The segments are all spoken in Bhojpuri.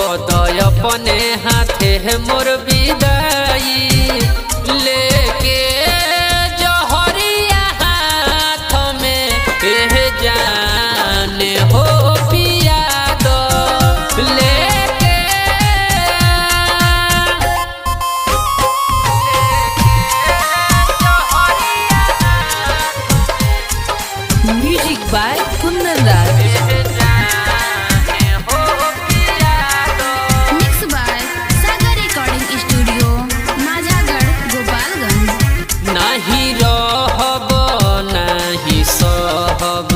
कदय अपने हाथे मोर विदाई लेके जहरिया हाथ में एह जाने हो पिया दो लेके म्यूजिक बाय कुंदन राज। नहीं रहब नहीं सहब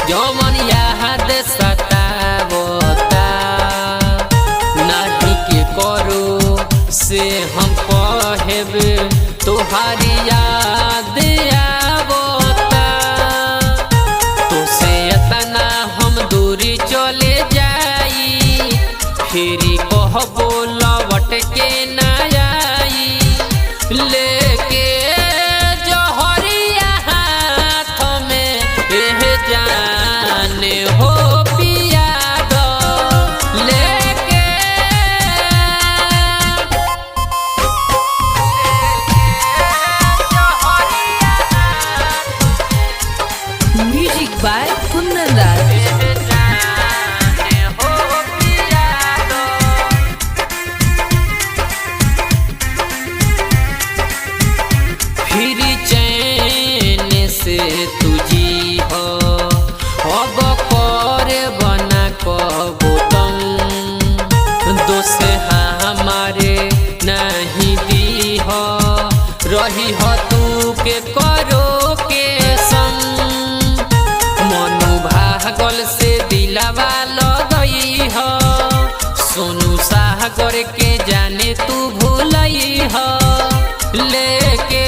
जमन याद सतावता नहीं के करो से हम कहब तोहारी याद आवता तो से इतना हम दूरी चले जाई फिर कहबो लौट के ना आई लेके जहरिया हाथ में एह जाने हो पिया दो लेके म्यूजिक बाय कुंदन राज। फिर चैन से तुझी हो अब कर बना कबो दोष हमारे नहीं दी हो रही हो तू के करो के संग मनु भागल से दिलावा लगई हो सोनू सागर के जाने तू भूलई हो लेके